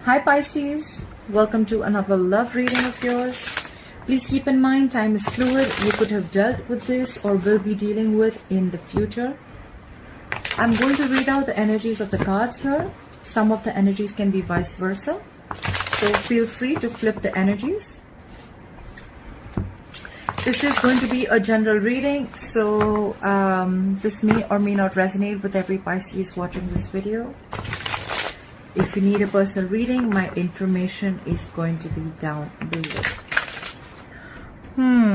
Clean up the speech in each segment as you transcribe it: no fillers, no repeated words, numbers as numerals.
Hi Pisces, welcome to another love reading of yours. Please keep in mind, time is fluid. You could have dealt with this or will be dealing with in the future. I'm going to read out the energies of the cards here. Some of the energies can be vice versa. So feel free to flip the energies. This is going to be a general reading, so this may or may not resonate with every Pisces watching this video. If you need a personal reading, my information is going to be down below.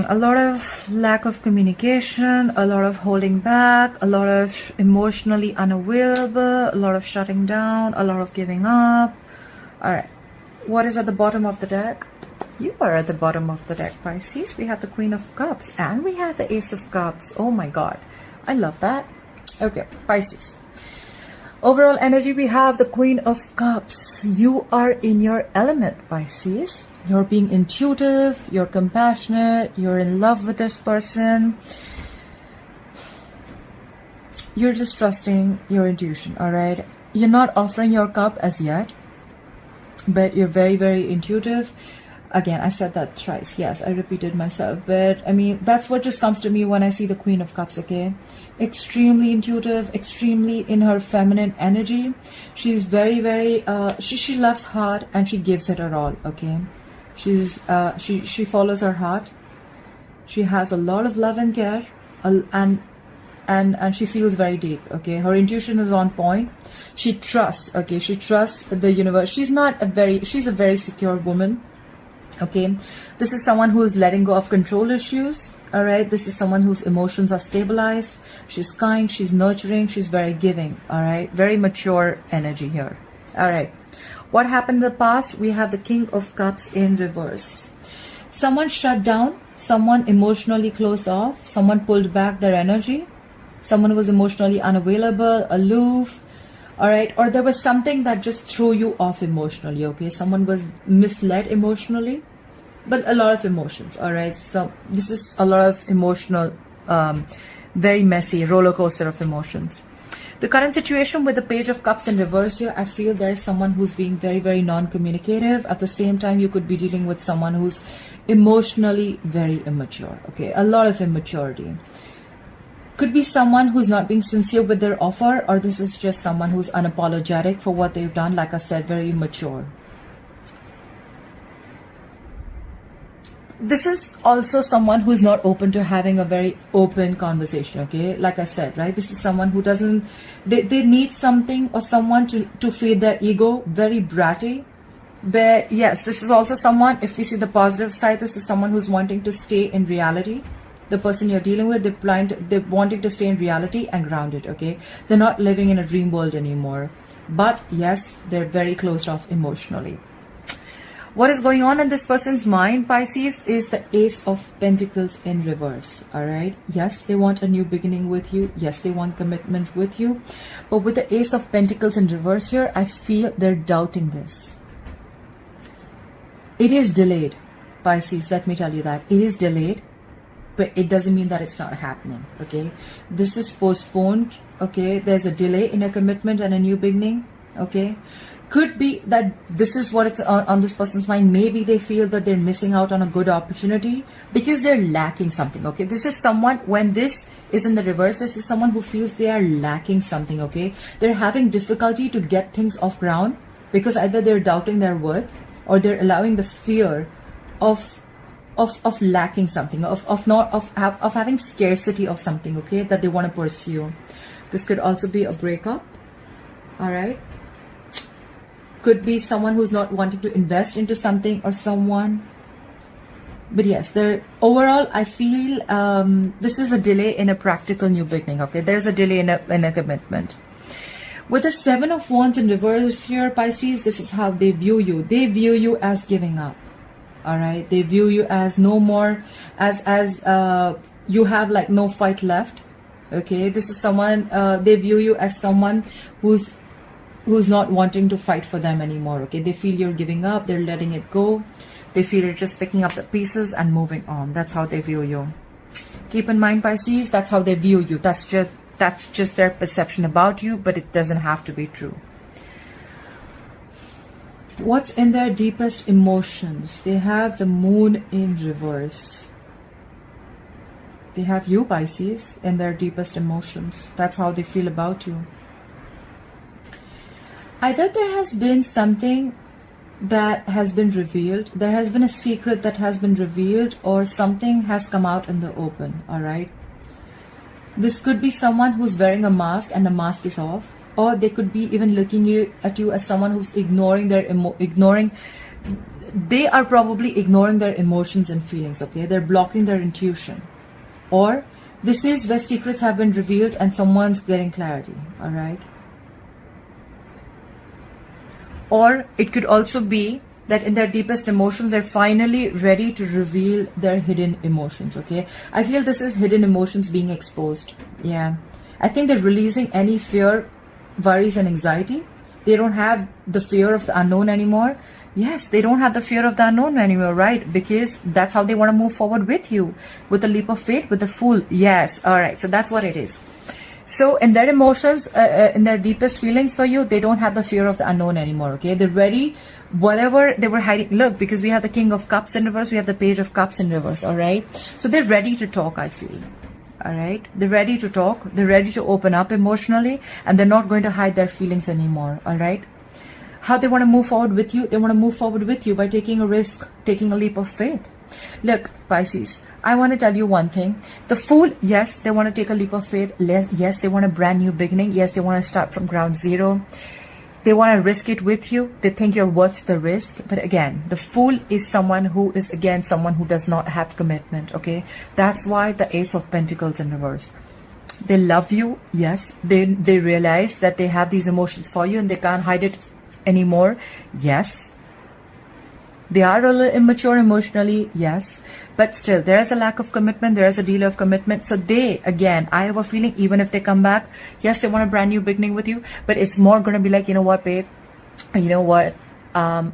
A lot of lack of communication, a lot of holding back, a lot of emotionally unavailable, a lot of shutting down, a lot of giving up. Alright, what is at the bottom of the deck? You are at the bottom of the deck, Pisces. We have the Queen of Cups and we have the Ace of Cups. Oh my god, I love that. Okay, Pisces. Overall energy, we have the Queen of Cups. You are in your element, Pisces. You're being intuitive, you're compassionate, you're in love with this person. You're just trusting your intuition, alright? You're not offering your cup as yet, but you're very, very intuitive. Again, I said that thrice. Yes, I repeated myself. But, I mean, that's what just comes to me when I see the Queen of Cups, okay? Extremely intuitive, extremely in her feminine energy. She's very, very, she loves hard and she gives it her all, okay? She follows her heart. She has a lot of love and care, and she feels very deep, okay? Her intuition is on point. She trusts, okay? She trusts the universe. She's a very secure woman. Okay, this is someone who is letting go of control issues. All right, this is someone whose emotions are stabilized. She's kind, she's nurturing, she's very giving. All right, very mature energy here. All right, what happened in the past? We have the King of Cups in reverse. Someone shut down, someone emotionally closed off, someone pulled back their energy, someone was emotionally unavailable, aloof. All right, or there was something that just threw you off emotionally, okay? Someone was misled emotionally, but a lot of emotions, all right? So this is a lot of emotional, very messy roller coaster of emotions. The current situation with the Page of Cups in reverse here, I feel there is someone who's being very, very non-communicative. At the same time, you could be dealing with someone who's emotionally very immature, okay? A lot of immaturity. Could be someone who's not being sincere with their offer, or this is just someone who's unapologetic for what they've done. Like I said, very mature. This is also someone who's not open to having a very open conversation, okay? Like I said, right? This is someone who doesn't, they need something or someone to feed their ego, very bratty. But yes, this is also someone, if we see the positive side, this is someone who's wanting to stay in reality. The person you're dealing with, they're wanting to stay in reality and grounded, okay? They're not living in a dream world anymore. But yes, they're very closed off emotionally. What is going on in this person's mind, Pisces, is the Ace of Pentacles in reverse, all right? Yes, they want a new beginning with you. Yes, they want commitment with you. But with the Ace of Pentacles in reverse here, I feel they're doubting this. It is delayed, Pisces, let me tell you that. It is delayed. But it doesn't mean that it's not happening, okay? This is postponed, okay? There's a delay in a commitment and a new beginning, okay? Could be that this is what it's on this person's mind. Maybe they feel that they're missing out on a good opportunity because they're lacking something, okay? This is someone, when this is in the reverse, this is someone who feels they are lacking something, okay? They're having difficulty to get things off ground because either they're doubting their worth or they're allowing the fear of lacking something, of having scarcity of something, okay, that they want to pursue. This could also be a breakup, all right? Could be someone who's not wanting to invest into something or someone. But yes, overall, I feel this is a delay in a practical new beginning, okay? There's a delay in a commitment. With the Seven of Wands in reverse here, Pisces, this is how they view you. They view you as giving up. All right, they view you as no more, as you have like no fight left, okay? This is someone, they view you as someone who's not wanting to fight for them anymore, okay? They feel you're giving up, they're letting it go. They feel you're just picking up the pieces and moving on. That's how they view you. Keep in mind, Pisces, that's how they view you. That's just their perception about you, but it doesn't have to be true. What's in their deepest emotions? They have the moon in reverse. They have you, Pisces, in their deepest emotions. That's how they feel about you. Either there has been something that has been revealed, there has been a secret that has been revealed, or something has come out in the open, all right? This could be someone who's wearing a mask and the mask is off, or they could be even looking at you as someone who's ignoring their they are probably ignoring their emotions and feelings, okay? They're blocking their intuition. Or this is where secrets have been revealed and someone's getting clarity, all right? Or it could also be that in their deepest emotions, they're finally ready to reveal their hidden emotions, okay? I feel this is hidden emotions being exposed. Yeah. I think they're releasing any fear, worries, and anxiety. They don't have the fear of the unknown anymore. Yes, they don't have the fear of the unknown anymore, right? Because that's how they want to move forward with you. With a leap of faith, with a fool. Yes, all right. So that's what it is. So in their emotions, in their deepest feelings for you, they don't have the fear of the unknown anymore, okay? They're ready, whatever they were hiding. Look, because we have the King of Cups in reverse, we have the Page of Cups in reverse, all right? So they're ready to talk, I feel, all right? They're ready to talk. They're ready to open up emotionally, and they're not going to hide their feelings anymore, all right? How they want to move forward with you? They want to move forward with you by taking a risk, taking a leap of faith. Look, Pisces, I want to tell you one thing. The Fool, yes, they want to take a leap of faith. Yes, they want a brand new beginning. Yes, they want to start from ground zero. They want to risk it with you. They think you're worth the risk. But again, the Fool is someone who is, again, someone who does not have commitment, okay? That's why the Ace of Pentacles in reverse. They love you, yes. They realize that they have these emotions for you and they can't hide it anymore, yes. They are a little immature emotionally, yes, but still there is a lack of commitment, there is a delay of commitment. So they, again, I have a feeling, even if they come back, yes, they want a brand new beginning with you, but it's more going to be like, you know what, babe, you know what,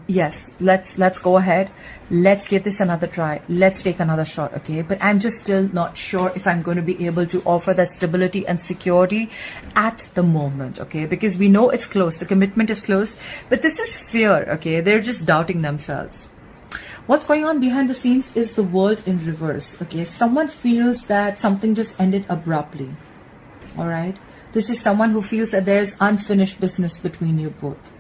yes, let's go ahead, let's give this another try, let's take another shot, okay? But I'm just still not sure if I'm going to be able to offer that stability and security at the moment, okay? Because we know it's close, the commitment is close, but this is fear, okay? They're just doubting themselves. What's going on behind the scenes is the World in reverse, okay? Someone feels that something just ended abruptly, all right? This is someone who feels that there is unfinished business between you both.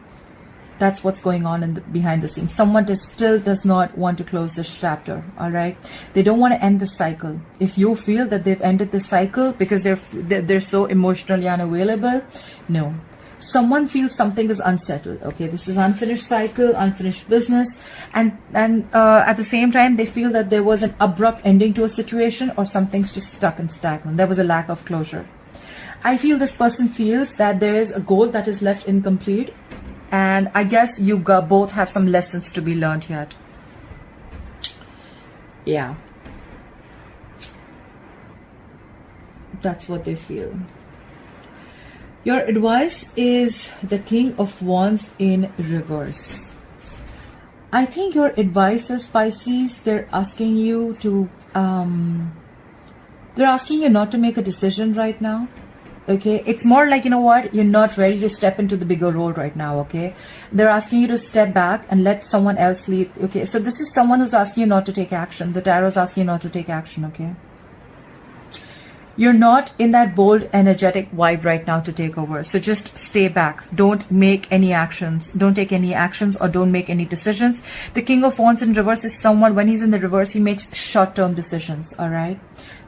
That's what's going on behind the scenes. Someone still does not want to close this chapter, all right? They don't want to end the cycle. If you feel that they've ended the cycle because they're so emotionally unavailable, no. Someone feels something is unsettled, okay? This is unfinished cycle, unfinished business, and at the same time, they feel that there was an abrupt ending to a situation, or something's just stuck and stagnant. There was a lack of closure. I feel this person feels that there is a goal that is left incomplete, and I guess you both have some lessons to be learned yet. Yeah. That's what they feel. Your advice is the King of Wands in reverse. I think your advice is, Pisces, they're asking you to, they're asking you not to make a decision right now. Okay, it's more like, you know what, you're not ready to step into the bigger role right now, okay? They're asking you to step back and let someone else lead, okay? So this is someone who's asking you not to take action. The tarot is asking you not to take action, okay? You're not in that bold, energetic vibe right now to take over. So just stay back. Don't make any actions. Don't take any actions or don't make any decisions. The King of Wands in reverse is someone, when he's in the reverse, he makes short-term decisions, all right?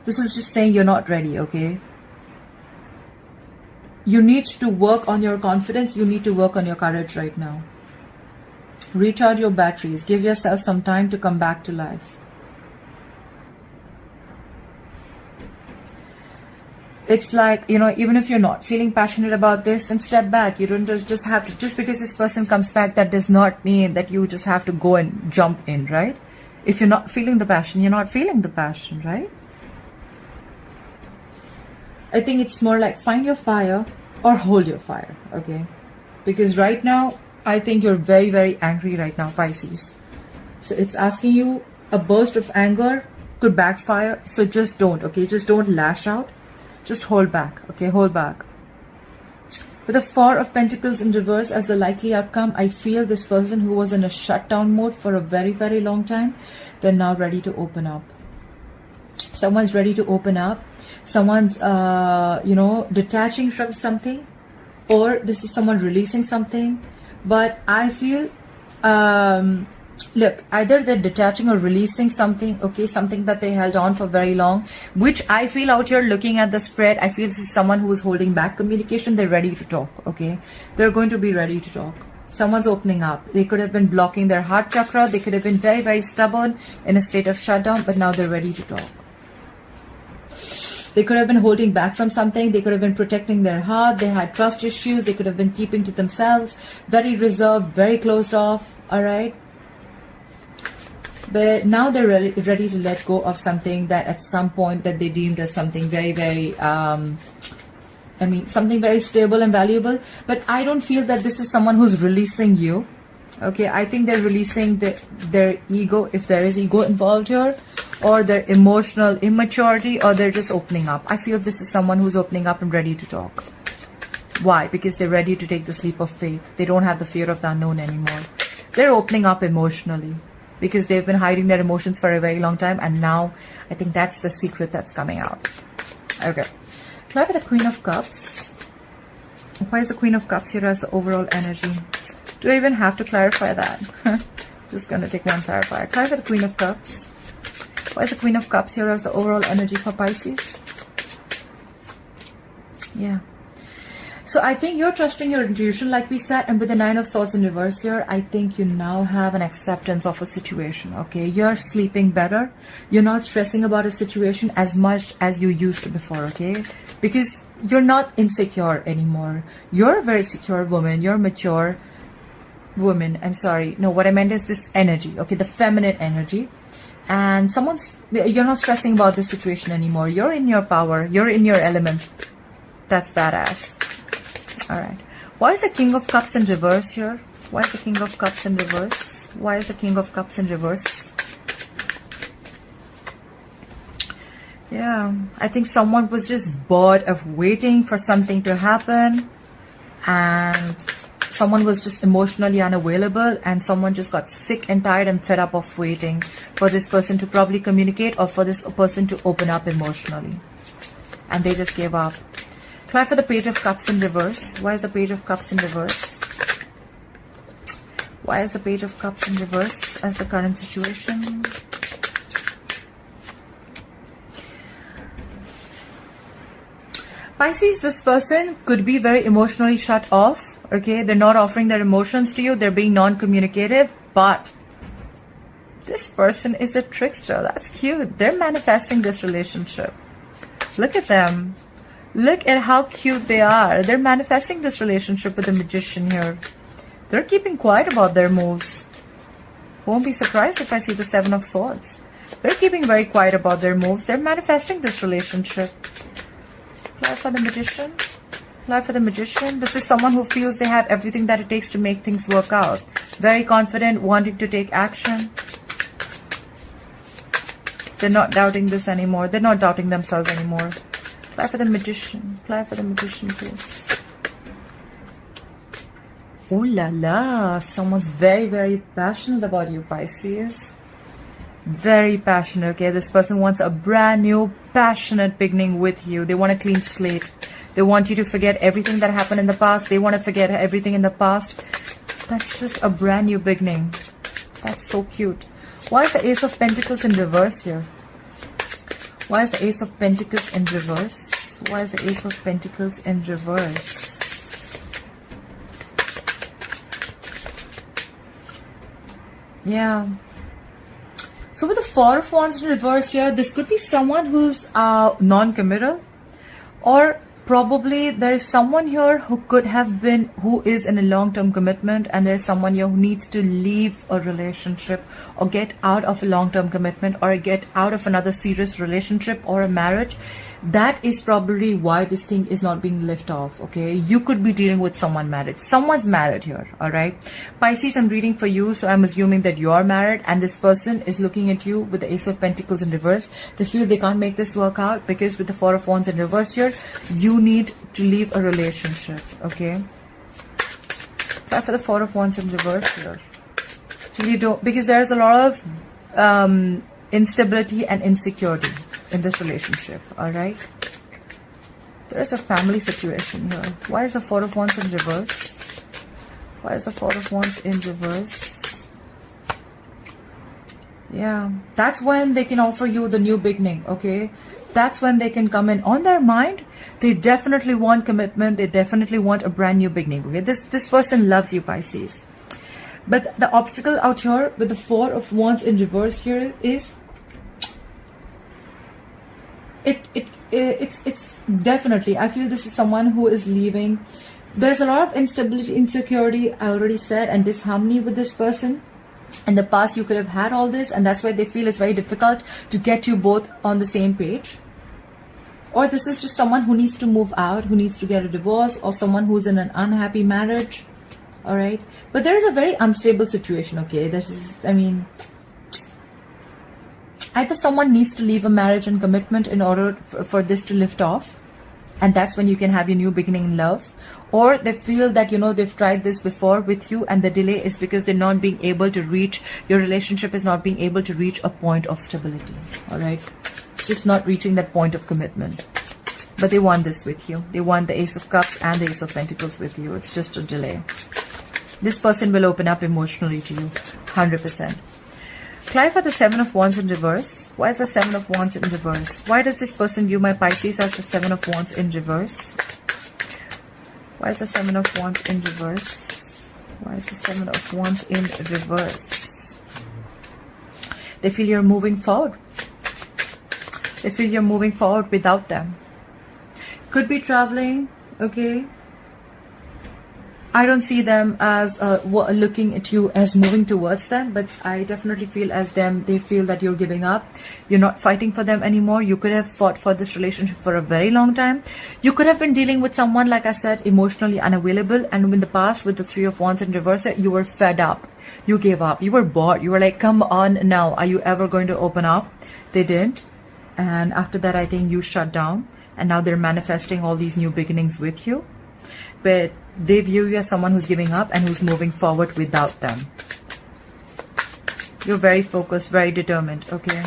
This is just saying you're not ready, okay? You need to work on your confidence. You need to work on your courage right now. Recharge your batteries. Give yourself some time to come back to life. It's like, you know, even if you're not feeling passionate about this, then step back. You don't just have to, just because this person comes back, that does not mean that you just have to go and jump in, right? If you're not feeling the passion, you're not feeling the passion, right? I think it's more like find your fire or hold your fire, okay? Because right now, I think you're very, very angry right now, Pisces. So it's asking you, a burst of anger could backfire. So just don't, okay? Just don't lash out. Just hold back, okay? Hold back. With the Four of Pentacles in reverse as the likely outcome, I feel this person who was in a shutdown mode for a very, very long time, they're now ready to open up. Someone's ready to open up. Someone's, detaching from something, or this is someone releasing something. But I feel, look, either they're detaching or releasing something, okay, something that they held on for very long, which I feel out here looking at the spread, I feel this is someone who is holding back communication. They're ready to talk, okay? They're going to be ready to talk. Someone's opening up. They could have been blocking their heart chakra. They could have been very, very stubborn in a state of shutdown, but now they're ready to talk. They could have been holding back from something. They could have been protecting their heart. They had trust issues. They could have been keeping to themselves. Very reserved, very closed off. All right. But now they're ready to let go of something that at some point that they deemed as something very, very, something very stable and valuable. But I don't feel that this is someone who's releasing you. Okay, I think they're releasing their ego, if there is ego involved here, or their emotional immaturity, or they're just opening up. I feel this is someone who's opening up and ready to talk. Why? Because they're ready to take this leap of faith. They don't have the fear of the unknown anymore. They're opening up emotionally because they've been hiding their emotions for a very long time, and now I think that's the secret that's coming out. Okay. Clarify the Queen of Cups. Why is the Queen of Cups here as the overall energy? Do I even have to clarify that? Just going to take one clarifier. Clarify the Queen of Cups. Why is the Queen of Cups here as the overall energy for Pisces? Yeah. So I think you're trusting your intuition, like we said, and with the Nine of Swords in reverse here, I think you now have an acceptance of a situation, okay? You're sleeping better. You're not stressing about a situation as much as you used to before, okay? Because you're not insecure anymore. You're a very secure woman. You're mature woman. I'm sorry. No, what I meant is this energy, okay? The feminine energy. And you're not stressing about this situation anymore. You're in your power. You're in your element. That's badass. All right. Why is the King of Cups in reverse here? Why is the King of Cups in reverse? Why is the King of Cups in reverse? Yeah, I think someone was just bored of waiting for something to happen, and someone was just emotionally unavailable, and someone just got sick and tired and fed up of waiting for this person to probably communicate, or for this person to open up emotionally, and they just gave up. Clarify the Page of Cups in reverse. Why is the Page of Cups in reverse? Why is the Page of Cups in reverse as the current situation? Pisces, this person could be very emotionally shut off. Okay, they're not offering their emotions to you. They're being non-communicative. But this person is a trickster. That's cute. They're manifesting this relationship. Look at them. Look at how cute they are. They're manifesting this relationship with the Magician here. They're keeping quiet about their moves. Won't be surprised if I see the Seven of Swords. They're keeping very quiet about their moves. They're manifesting this relationship. Clarify the Magician. Clarify the Magician. This is someone who feels they have everything that it takes to make things work out. Very confident, wanting to take action. They're not doubting this anymore. They're not doubting themselves anymore. Apply for the Magician. Apply for the Magician, please. Ooh la la. Someone's very, very passionate about you, Pisces. Very passionate, okay? This person wants a brand new, passionate beginning with you. They want a clean slate. They want you to forget everything that happened in the past. They want to forget everything in the past. That's just a brand new beginning. That's so cute. Why is the Ace of Pentacles in reverse here? Why is the Ace of Pentacles in reverse? Why is the Ace of Pentacles in reverse? Yeah. So with the Four of Wands in reverse here, this could be someone who's non-committal, or probably there is someone here who is in a long-term commitment, and there's someone here who needs to leave a relationship or get out of a long-term commitment or get out of another serious relationship or a marriage. That is probably why this thing is not being lifted off, okay? You could be dealing with someone married. Someone's married here, all right? Pisces, I'm reading for you, so I'm assuming that you're married, and this person is looking at you with the Ace of Pentacles in reverse. They feel they can't make this work out because with the Four of Wands in reverse here, you need to leave a relationship, okay? Try for the Four of Wands in reverse here. You don't, because there's a lot of instability and insecurity in this relationship, all right? There is a family situation here. Why is the Four of Wands in reverse? Why is the Four of Wands in reverse? Yeah, that's when they can offer you the new beginning, okay? That's when they can come in. On their mind, they definitely want commitment. They definitely want a brand new beginning, okay? This person loves you, Pisces. But the obstacle out here with the Four of Wands in reverse here is it's definitely, I feel this is someone who is leaving. There's a lot of instability, insecurity, I already said, and disharmony with this person. In the past, you could have had all this, and that's why they feel it's very difficult to get you both on the same page. Or this is just someone who needs to move out, who needs to get a divorce, or someone who's in an unhappy marriage. All right, but there is a very unstable situation, okay? That is, I mean, either someone needs to leave a marriage and commitment in order for this to lift off, and that's when you can have your new beginning in love. Or they feel that, you know, they've tried this before with you, and the delay is because they're not being able to reach, your relationship is not being able to reach a point of stability. All right, it's just not reaching that point of commitment. But they want this with you. They want the Ace of Cups and the Ace of Pentacles with you. It's just a delay. This person will open up emotionally to you, 100%. Clarify the Seven of Wands in reverse. Why is the Seven of Wands in reverse? Why does this person view my Pisces as the Seven of Wands in reverse? Why is the Seven of Wands in reverse? Why is the Seven of Wands in reverse? They feel you're moving forward. They feel you're moving forward without them. Could be traveling, okay? I don't see them as looking at you as moving towards them, but I definitely feel as them, they feel that you're giving up. You're not fighting for them anymore. You could have fought for this relationship for a very long time. You could have been dealing with someone, like I said, emotionally unavailable. And in the past, with the Three of Wands in reverse, you were fed up. You gave up. You were bored. You were like, come on now. Are you ever going to open up? They didn't. And after that, I think you shut down. And now they're manifesting all these new beginnings with you. But they view you as someone who's giving up and who's moving forward without them. You're very focused, very determined, okay?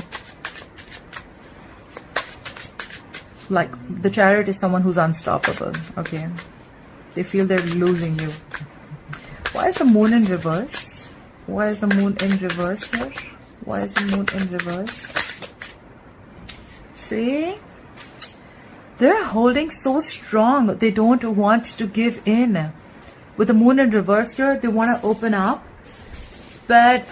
Like, the Chariot is someone who's unstoppable, okay? They feel they're losing you. Why is the Moon in reverse? Why is the Moon in reverse here? Why is the Moon in reverse? See? They're holding so strong. They don't want to give in. With the Moon in reverse here, they want to open up. But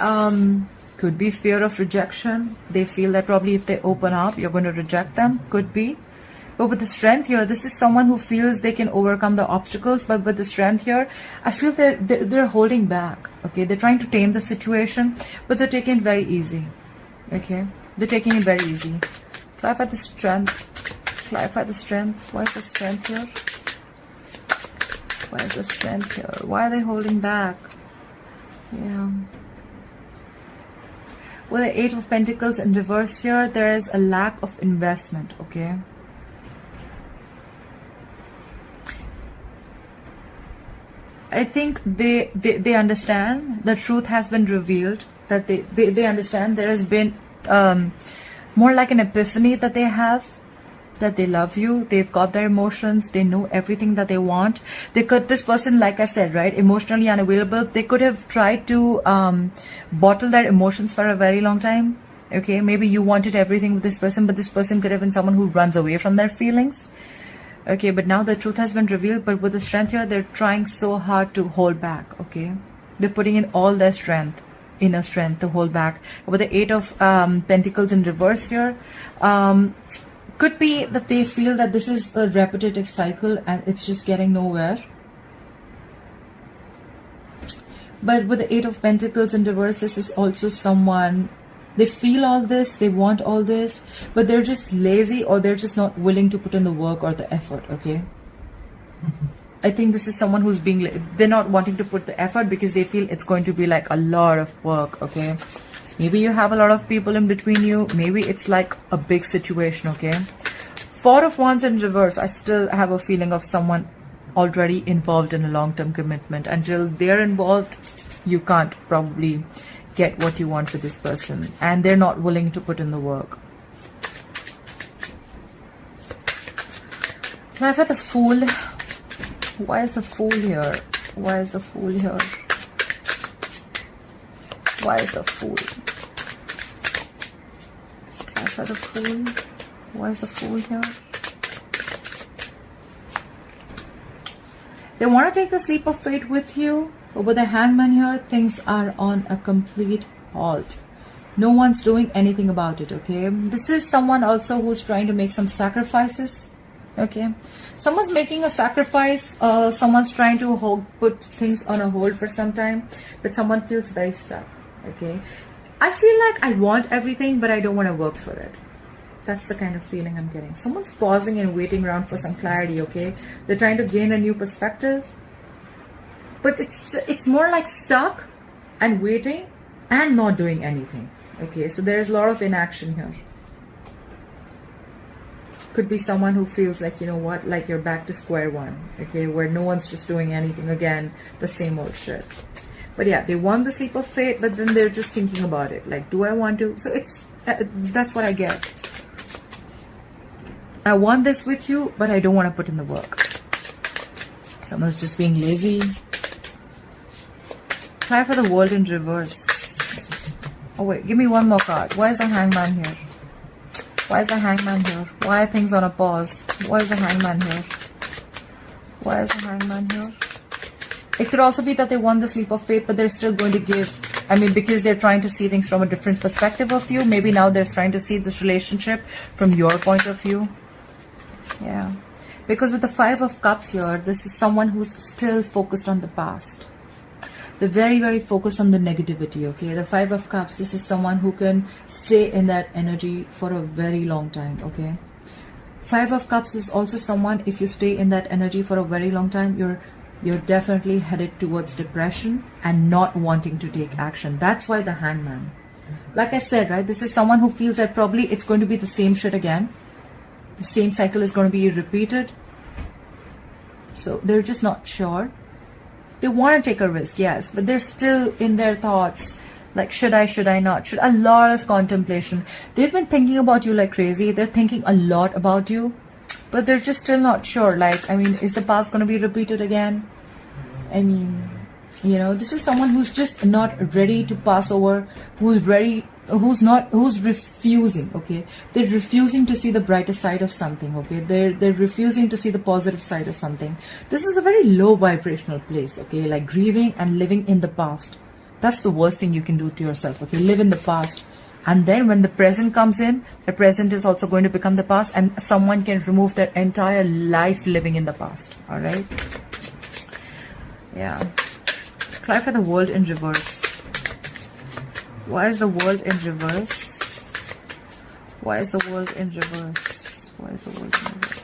could be fear of rejection. They feel that probably if they open up, you're going to reject them. Could be. But with the Strength here, this is someone who feels they can overcome the obstacles. But with the Strength here, I feel that they're holding back. Okay, they're trying to tame the situation, but they're taking it very easy. Okay, they're taking it very easy. Clarify the Strength. Clarify the Strength. Why is the Strength here? Why is the Strength here? Why are they holding back? Yeah. With the Eight of Pentacles in reverse here, there is a lack of investment, okay? I think they understand the truth has been revealed, that they understand there has been more like an epiphany that they have, that they love you, they've got their emotions, they know everything that they want. They could, this person, like I said, right, emotionally unavailable, they could have tried to bottle their emotions for a very long time. Okay, maybe you wanted everything with this person, but this person could have been someone who runs away from their feelings. Okay, but now the truth has been revealed, but with the Strength here, they're trying so hard to hold back, okay? They're putting in all their strength, inner strength, to hold back. With the Eight of Pentacles in reverse here, could be that they feel that this is a repetitive cycle and it's just getting nowhere. But with the Eight of Pentacles in reverse, this is also someone, they feel all this, they want all this, but they're just lazy, or they're just not willing to put in the work or the effort, okay? I think this is someone who's being, they're not wanting to put the effort because they feel it's going to be like a lot of work, okay? Maybe you have a lot of people in between you. Maybe it's like a big situation, okay? Four of Wands in reverse, I still have a feeling of someone already involved in a long-term commitment. Until they're involved, you can't probably get what you want with this person, and they're not willing to put in the work. Now for the Fool, why is the Fool here? Why is the Fool here? Why is the Fool? Try for the Fool. Why is the Fool here? They want to take the leap of faith with you, but with the Hangman here, things are on a complete halt. No one's doing anything about it, okay? This is someone also who's trying to make some sacrifices, okay? Someone's making a sacrifice, someone's trying to put things on a hold for some time, but someone feels very stuck, okay? I feel like I want everything, but I don't want to work for it. That's the kind of feeling I'm getting. Someone's pausing and waiting around for some clarity, okay? They're trying to gain a new perspective. But it's more like stuck and waiting and not doing anything, okay? So there's a lot of inaction here. Could be someone who feels like, you know what, like you're back to square one, okay? Where no one's just doing anything again, the same old shit. But yeah, they want the leap of faith, but then they're just thinking about it. Like, do I want to? So it's, that's what I get. I want this with you, but I don't want to put in the work. Someone's just being lazy. Try for the World in reverse. Oh wait, give me one more card. Why is the Hangman here? Why is the Hangman here? Why are things on a pause? Why is the Hangman here? Why is the Hangman here? It could also be that they want this leap of faith, but they're still going to give, I mean, because they're trying to see things from a different perspective of you. Maybe now they're trying to see this relationship from your point of view. Yeah. Because with the Five of Cups here, this is someone who's still focused on the past. They're very, very focused on the negativity, okay? The Five of Cups, this is someone who can stay in that energy for a very long time, okay? Five of Cups is also someone, if you stay in that energy for a very long time, you're definitely headed towards depression and not wanting to take action. That's why the Hangman. Like I said, right, this is someone who feels that probably it's going to be the same shit again. The same cycle is going to be repeated. So they're just not sure. They want to take a risk, yes, but they're still in their thoughts. Like, should I not? A lot of contemplation. They've been thinking about you like crazy. They're thinking a lot about you, but they're just still not sure. Like, I mean, is the past going to be repeated again? I mean, you know, this is someone who's just not ready to pass over, who's refusing, okay? They're refusing to see the brighter side of something, okay? They're refusing to see the positive side of something. This is a very low vibrational place, okay? Like grieving and living in the past. That's the worst thing you can do to yourself, okay? Live in the past. And then when the present comes in, the present is also going to become the past, and someone can remove their entire life living in the past, all right? Yeah. Try for the World in reverse. Why is the World in reverse? Why is the World in reverse? Why is the World in reverse?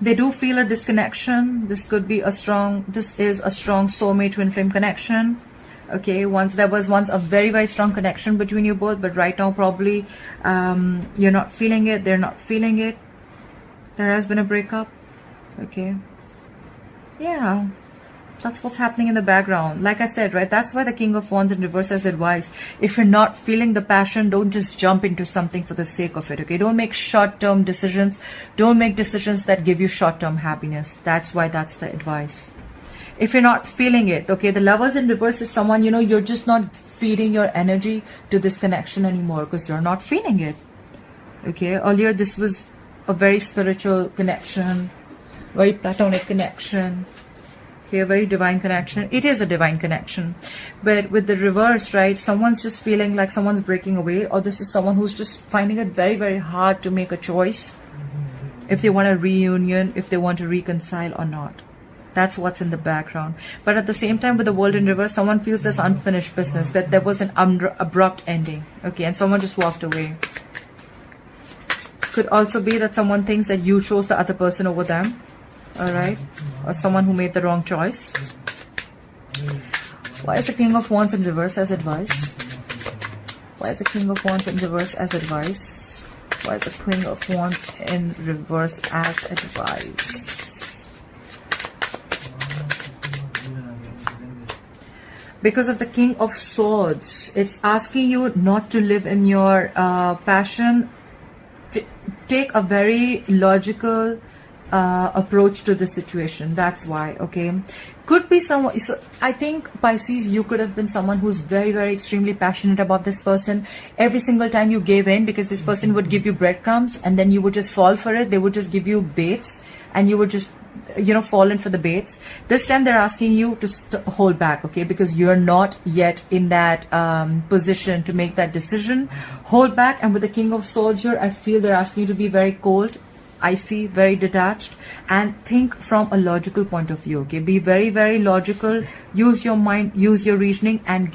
They do feel a disconnection. This is a strong soulmate twin flame connection. Okay, there was once a very, very strong connection between you both, but right now probably you're not feeling it, they're not feeling it. There has been a breakup. Okay. Yeah. That's what's happening in the background. Like I said, right, that's why the King of Wands in reverse has advice. If you're not feeling the passion, don't just jump into something for the sake of it, okay? Don't make short-term decisions. Don't make decisions that give you short-term happiness. That's why that's the advice. If you're not feeling it, okay, the Lovers in reverse is someone, you know, you're just not feeding your energy to this connection anymore because you're not feeling it. Okay, earlier this was a very spiritual connection, very platonic connection. Okay, a very divine connection. It is a divine connection. But with the reverse, right, someone's just feeling like someone's breaking away, or this is someone who's just finding it very, very hard to make a choice if they want a reunion, if they want to reconcile or not. That's what's in the background. But at the same time, with the World in reverse, someone feels this unfinished business, that there was an abrupt ending. Okay, and someone just walked away. Could also be that someone thinks that you chose the other person over them. Alright, or someone who made the wrong choice. Why is the King of Wands in reverse as advice? Why is the King of Wands in reverse as advice? Why is the Queen of Wands in reverse as advice? Because of the King of Swords, it's asking you not to live in your passion. Take a very logical approach to the situation. That's why, okay? Could be someone, so I think Pisces, you could have been someone who's very, very extremely passionate about this person. Every single time you gave in, because this person would give you breadcrumbs and then you would just fall for it. They would just give you baits and you would just, you know, fall in for the baits. This time they're asking you to hold back, okay? Because you're not yet in that position to make that decision. Hold back. And with the King of Swords here, I feel they're asking you to be very cold, icy, very detached, and think from a logical point of view, okay? Be very, very logical. Use your mind, use your reasoning, and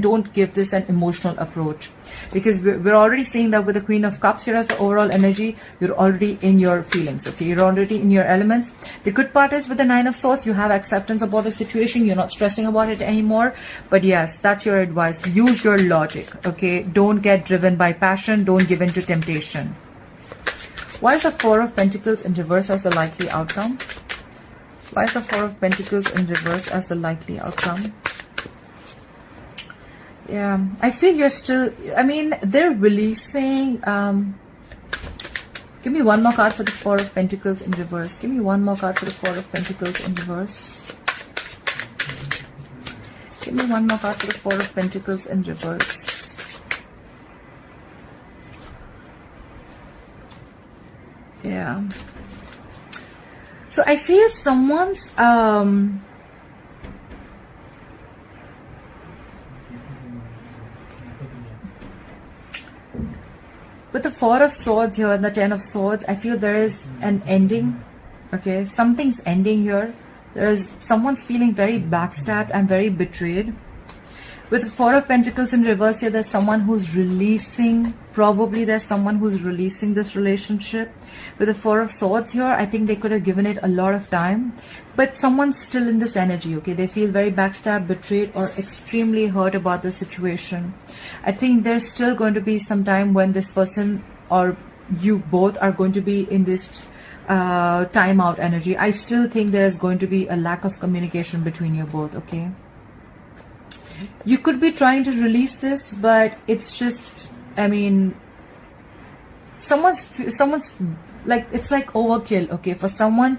don't give this an emotional approach, because we're already seeing that with the Queen of Cups here as the overall energy, you're already in your feelings, okay? You're already in your elements. The good part is with the Nine of Swords, you have acceptance about the situation. You're not stressing about it anymore. But yes, that's your advice. Use your logic, okay? Don't get driven by passion. Don't give in to temptation. Why is the Four of Pentacles in reverse as the likely outcome? Why is the Four of Pentacles in reverse as the likely outcome? Yeah, I feel you're still, I mean, they're releasing, give me one more card for the Four of Pentacles in reverse. Give me one more card for the Four of Pentacles in reverse. Give me one more card for the Four of Pentacles in reverse. Yeah. So I feel someone's with the Four of Swords here and the Ten of Swords, I feel there is an ending. Okay, something's ending here. There is someone's feeling very backstabbed and very betrayed. With the Four of Pentacles in reverse here, there's someone who's releasing, probably there's someone who's releasing this relationship. With the Four of Swords here, I think they could have given it a lot of time. But someone's still in this energy, okay? They feel very backstabbed, betrayed, or extremely hurt about the situation. I think there's still going to be some time when this person or you both are going to be in this timeout energy. I still think there is going to be a lack of communication between you both, okay? You could be trying to release this, but it's just, I mean, someone's like, it's like overkill, okay? For someone,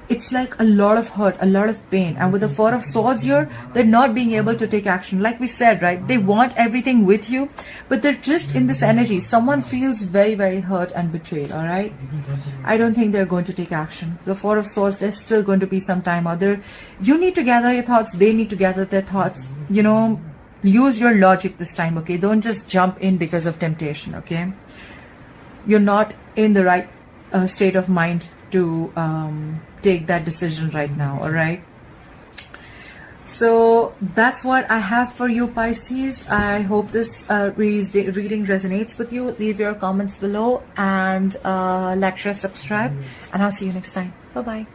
it's like a lot of hurt, a lot of pain. And with the Four of Swords here, they're not being able to take action. Like we said, right? They want everything with you, but they're just in this energy. Someone feels very, very hurt and betrayed, all right? I don't think they're going to take action. The Four of Swords, there's still going to be some time out there. You need to gather your thoughts. They need to gather their thoughts. You know, use your logic this time, okay? Don't just jump in because of temptation, okay? You're not in the right state of mind to take that decision right now, all right? So that's what I have for you, Pisces. I hope this reading resonates with you. Leave your comments below and like, share, subscribe, and I'll see you next time. Bye-bye.